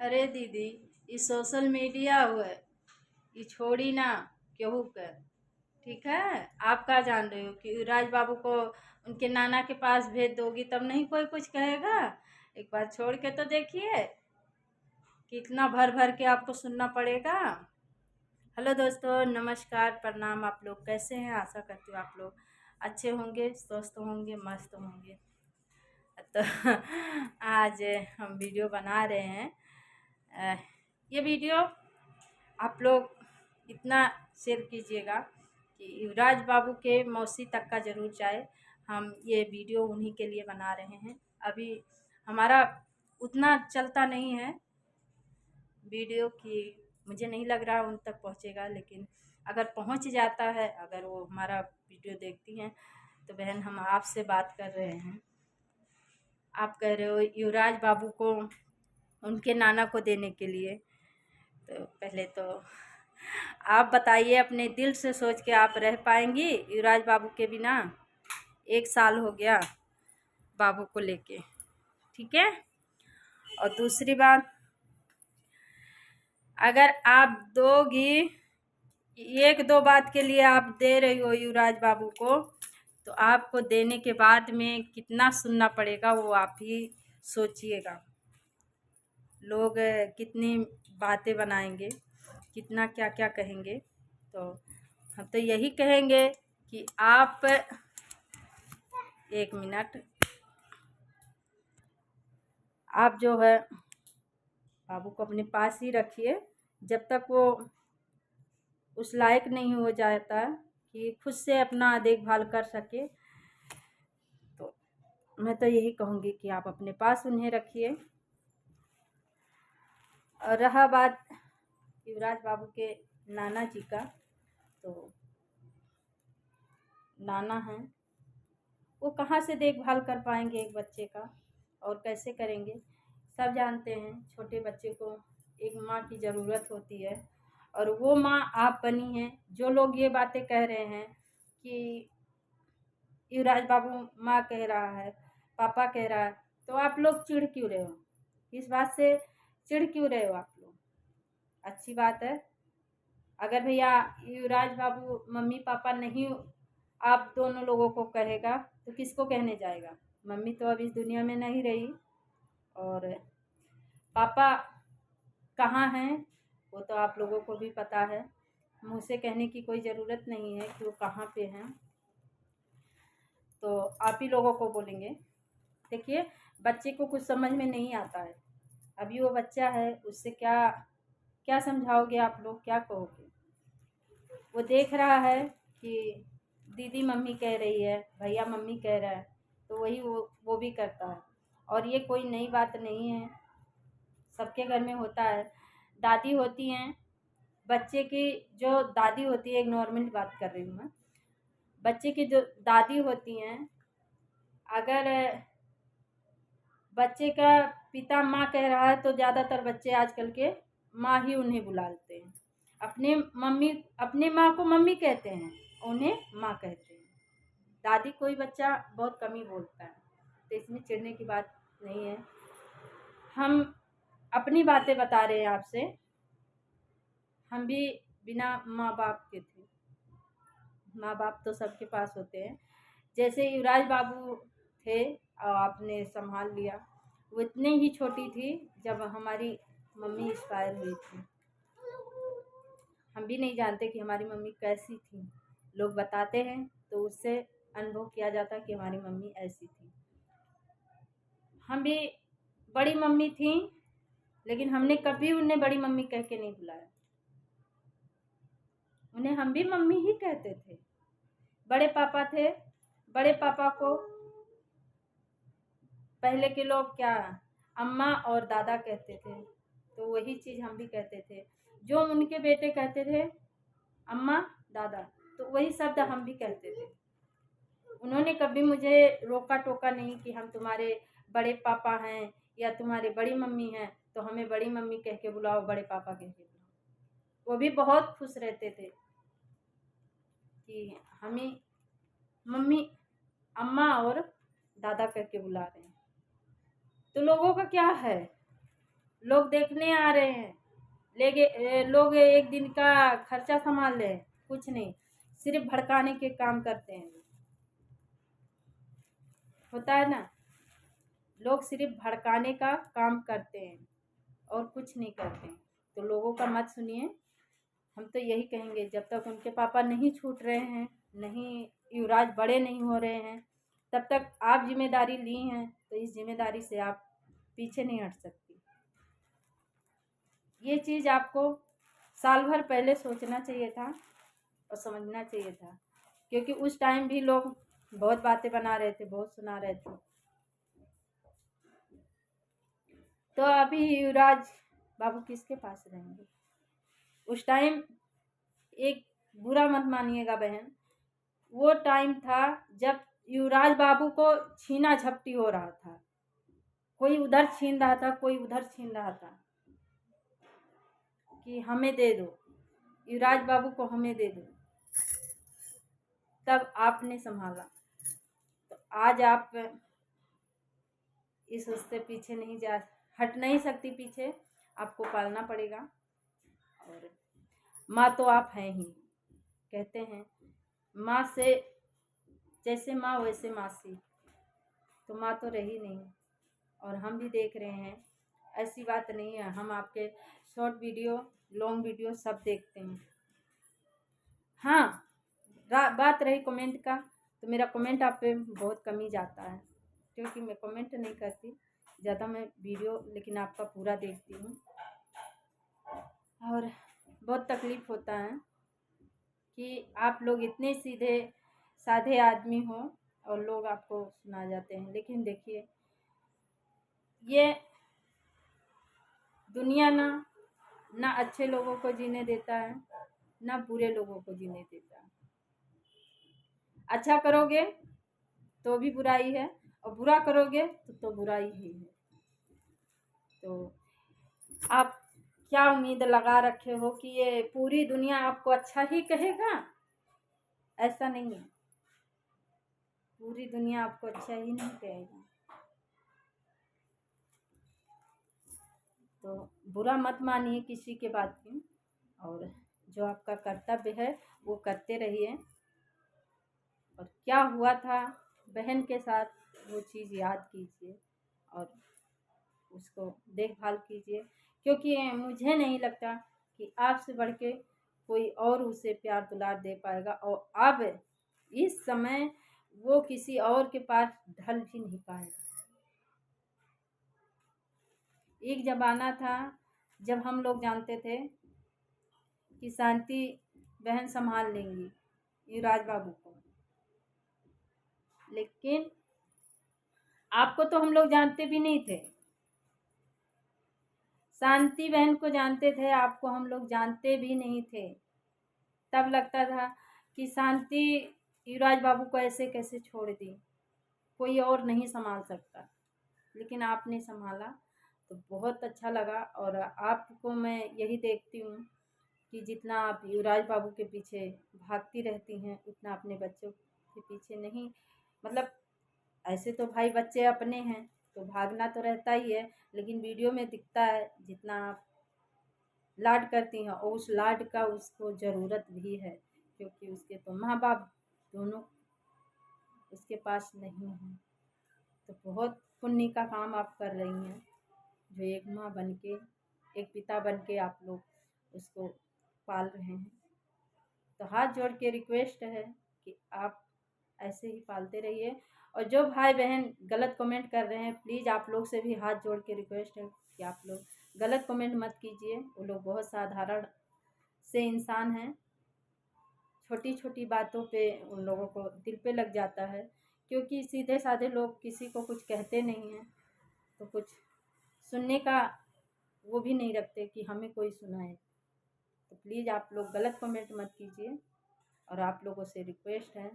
अरे दीदी, ये सोशल मीडिया हुआ है, ये छोड़ी ना केहू के। ठीक है। आप क्या जान रहे हो कि राज बाबू को उनके नाना के पास भेज दोगी तब नहीं कोई कुछ कहेगा। एक बार छोड़ के तो देखिए, कितना भर भर के आपको सुनना पड़ेगा। हेलो दोस्तों, नमस्कार, प्रणाम। आप लोग कैसे हैं? आशा करती हूँ आप लोग अच्छे होंगे, स्वस्थ होंगे, मस्त होंगे। तो आज हम वीडियो बना रहे हैं। अ, ये वीडियो आप लोग इतना शेयर कीजिएगा कि युवराज बाबू के मौसी तक का ज़रूर जाए। हम ये वीडियो उन्हीं के लिए बना रहे हैं। अभी हमारा उतना चलता नहीं है वीडियो कि मुझे नहीं लग रहा उन तक पहुंचेगा, लेकिन अगर पहुंच जाता है, अगर वो हमारा वीडियो देखती हैं तो बहन, हम आपसे बात कर रहे हैं। आप कह रहे हो युवराज बाबू को उनके नाना को देने के लिए, तो पहले तो आप बताइए, अपने दिल से सोच के आप रह पाएंगी युवराज बाबू के बिना? 1 साल हो गया बाबू को लेके। ठीक है। और दूसरी बात, अगर आप दोगी, एक दो बात के लिए आप दे रही हो युवराज बाबू को, तो आपको देने के बाद में कितना सुनना पड़ेगा वो आप ही सोचिएगा। लोग कितनी बातें बनाएंगे, कितना क्या क्या कहेंगे। तो हम तो यही कहेंगे कि आप 1 मिनट, आप जो है बाबू को अपने पास ही रखिए जब तक वो उस लायक नहीं हो जाता कि खुद से अपना देखभाल कर सके। तो मैं तो यही कहूँगी कि आप अपने पास उन्हें रखिए। और रहा बात युवराज बाबू के नाना जी का, तो नाना हैं, वो कहाँ से देखभाल कर पाएंगे एक बच्चे का, और कैसे करेंगे? सब जानते हैं छोटे बच्चे को एक माँ की ज़रूरत होती है, और वो माँ आप बनी हैं। जो लोग ये बातें कह रहे हैं कि युवराज बाबू माँ कह रहा है, पापा कह रहा है, तो आप लोग चिढ़ क्यों रहे हो? इस बात से चिढ़ क्यों रहे हो आप लोग? अच्छी बात है। अगर भैया युवराज बाबू मम्मी पापा नहीं आप दोनों लोगों को कहेगा तो किसको कहने जाएगा? मम्मी तो अब इस दुनिया में नहीं रही, और पापा कहाँ हैं वो तो आप लोगों को भी पता है। मुँह से कहने की कोई ज़रूरत नहीं है कि वो कहाँ पे हैं, तो आप ही लोगों को बोलेंगे। देखिए, बच्चे को कुछ समझ में नहीं आता है, अभी वो बच्चा है, उससे क्या क्या समझाओगे आप लोग, क्या कहोगे? वो देख रहा है कि दीदी मम्मी कह रही है, भैया मम्मी कह रहा है, तो वही वो भी करता है। और ये कोई नई बात नहीं है, सबके घर में होता है। दादी होती हैं, बच्चे की जो दादी होती है, एक नॉर्मल बात कर रही हूँ मैं, बच्चे की जो दादी होती हैं, अगर बच्चे का पिता माँ कह रहा है तो ज़्यादातर बच्चे आजकल के माँ ही उन्हें बुलाते हैं। अपने माँ को मम्मी कहते हैं, उन्हें माँ कहते हैं। दादी कोई बच्चा बहुत कम ही बोलता है, तो इसमें चिढ़ने की बात नहीं है। हम अपनी बातें बता रहे हैं आपसे। हम भी बिना माँ बाप के थे। माँ बाप तो सबके पास होते हैं। जैसे युवराज बाबू थे और आपने संभाल लिया, वो इतनी ही छोटी थी जब हमारी मम्मी एक्सपायर हुई थी। हम भी नहीं जानते कि हमारी मम्मी कैसी थी, लोग बताते हैं तो उससे अनुभव किया जाता कि हमारी मम्मी ऐसी थी। हम भी बड़ी मम्मी थी, लेकिन हमने कभी उन्हें बड़ी मम्मी कह के नहीं बुलाया, उन्हें हम भी मम्मी ही कहते थे। बड़े पापा थे, बड़े पापा को पहले के लोग क्या अम्मा और दादा कहते थे, तो वही चीज़ हम भी कहते थे। जो उनके बेटे कहते थे अम्मा दादा, तो वही शब्द हम भी कहते थे। उन्होंने कभी मुझे रोका टोका नहीं कि हम तुम्हारे बड़े पापा हैं या तुम्हारी बड़ी मम्मी हैं तो हमें बड़ी मम्मी कह के बुलाओ, बड़े पापा कह के बुलाओ। वो भी बहुत खुश रहते थे कि हमें मम्मी अम्मा और दादा कह के बुला रहे हैं। तो लोगों का क्या है, लोग देखने आ रहे हैं, लोग एक दिन का खर्चा संभाल रहे हैं, कुछ नहीं, सिर्फ भड़काने के काम करते हैं। होता है ना, लोग सिर्फ भड़काने का काम करते हैं और कुछ नहीं करते हैं। तो लोगों का मत सुनिए। हम तो यही कहेंगे, जब तक उनके पापा नहीं छूट रहे हैं, नहीं, युवराज बड़े नहीं हो रहे हैं, तब तक आप जिम्मेदारी ली हैं तो इस जिम्मेदारी से आप पीछे नहीं हट सकती। ये चीज़ आपको साल भर पहले सोचना चाहिए था और समझना चाहिए था, क्योंकि उस टाइम भी लोग बहुत बातें बना रहे थे, बहुत सुना रहे थे। तो अभी युवराज बाबू किसके पास रहेंगे? उस टाइम, एक बुरा मत मानिएगा बहन, वो टाइम था जब युवराज बाबू को छीना झपटी हो रहा था। कोई उधर छीन रहा था, कोई उधर छीन रहा था कि हमें दे दो, युवराज बाबू को हमें दे दो। तब आपने संभाला। तो आज आप इस उससे पीछे नहीं हट नहीं सकती पीछे, आपको पालना पड़ेगा। और माँ तो आप हैं ही, कहते हैं माँ से, जैसे माँ वैसे मासी। तो माँ तो रही नहीं, और हम भी देख रहे हैं, ऐसी बात नहीं है। हम आपके शॉर्ट वीडियो, लॉन्ग वीडियो सब देखते हैं। हाँ, बात रही कमेंट का, तो मेरा कमेंट आप पे बहुत कम ही जाता है, क्योंकि मैं कमेंट नहीं करती ज़्यादा, मैं वीडियो लेकिन आपका पूरा देखती हूँ। और बहुत तकलीफ़ होता है कि आप लोग इतने सीधे साधे आदमी हो और लोग आपको सुना जाते हैं। लेकिन देखिए, ये दुनिया ना अच्छे लोगों को जीने देता है, ना बुरे लोगों को जीने देता है। अच्छा करोगे तो भी बुराई है, और बुरा करोगे तो बुराई ही है। तो आप क्या उम्मीद लगा रखे हो कि ये पूरी दुनिया आपको अच्छा ही कहेगा? ऐसा नहीं है, पूरी दुनिया आपको अच्छा ही नहीं कहेगा। तो बुरा मत मानिए किसी के बात की, और जो आपका कर्तव्य है वो करते रहिए। और क्या हुआ था बहन के साथ, वो चीज़ याद कीजिए और उसको देखभाल कीजिए, क्योंकि मुझे नहीं लगता कि आपसे बढ़ के कोई और उसे प्यार दुलार दे पाएगा। और अब इस समय वो किसी और के पास ढल भी नहीं पाएगा। एक ज़माना था जब हम लोग जानते थे कि शांति बहन संभाल लेंगी युवराज बाबू को, लेकिन आपको तो हम लोग जानते भी नहीं थे। शांति बहन को जानते थे, आपको हम लोग जानते भी नहीं थे। तब लगता था कि शांति युवराज बाबू को ऐसे कैसे छोड़ दी, कोई और नहीं संभाल सकता। लेकिन आपने संभाला, तो बहुत अच्छा लगा। और आपको मैं यही देखती हूँ कि जितना आप युवराज बाबू के पीछे भागती रहती हैं, उतना अपने बच्चों के पीछे नहीं। मतलब ऐसे तो भाई बच्चे अपने हैं तो भागना तो रहता ही है, लेकिन वीडियो में दिखता है जितना आप लाड करती हैं, और उस लाड का उसको ज़रूरत भी है, क्योंकि उसके तो माँ बाप दोनों उसके पास नहीं हैं। तो बहुत पुण्य का काम आप कर रही हैं, जो एक माँ बन के, एक पिता बन के आप लोग उसको पाल रहे हैं। तो हाथ जोड़ के रिक्वेस्ट है कि आप ऐसे ही पालते रहिए। और जो भाई बहन गलत कमेंट कर रहे हैं, प्लीज़ आप लोग से भी हाथ जोड़ के रिक्वेस्ट है कि आप लोग गलत कमेंट मत कीजिए। वो लोग बहुत साधारण से इंसान हैं, छोटी छोटी बातों पे उन लोगों को दिल पे लग जाता है, क्योंकि सीधे साधे लोग किसी को कुछ कहते नहीं हैं, तो कुछ सुनने का वो भी नहीं रखते कि हमें कोई सुनाए। तो प्लीज़ आप लोग गलत कमेंट मत कीजिए। और आप लोगों से रिक्वेस्ट है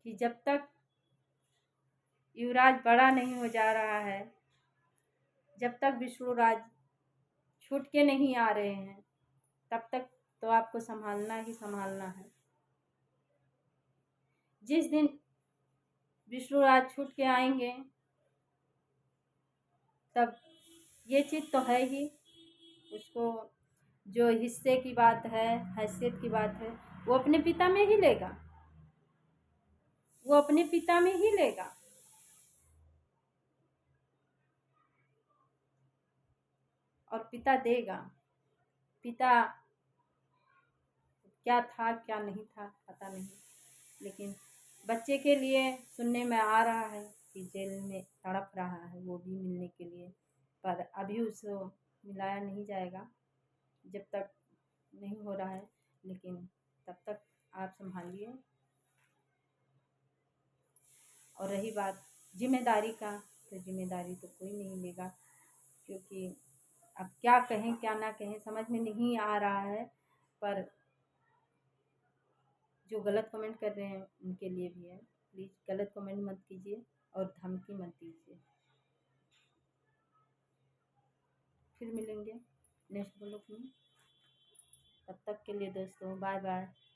कि जब तक युवराज बड़ा नहीं हो जा रहा है, जब तक विष्णुराज छूट के नहीं आ रहे हैं, तब तक तो आपको संभालना ही संभालना है। जिस दिन विष्णुराज छूट के आएंगे, तब ये चीज़ तो है ही। उसको जो हिस्से की बात है, हैसियत की बात है, वो अपने पिता में ही लेगा, वो अपने पिता में ही लेगा। और पिता देगा। पिता क्या था क्या नहीं था पता नहीं, लेकिन बच्चे के लिए सुनने में आ रहा है कि जेल में तड़प रहा है वो भी मिलने के लिए, पर अभी उसको मिलाया नहीं जाएगा जब तक नहीं हो रहा है। लेकिन तब तक आप संभालिए। और रही बात जिम्मेदारी का, तो जिम्मेदारी तो कोई नहीं लेगा, क्योंकि अब क्या कहें क्या ना कहें समझ में नहीं आ रहा है। पर जो गलत कमेंट कर रहे हैं उनके लिए भी है, प्लीज़ गलत कमेंट मत कीजिए और धमकी मत दीजिए। फिर मिलेंगे नेक्स्ट ब्लॉग में, तब तक के लिए दोस्तों बाय बाय।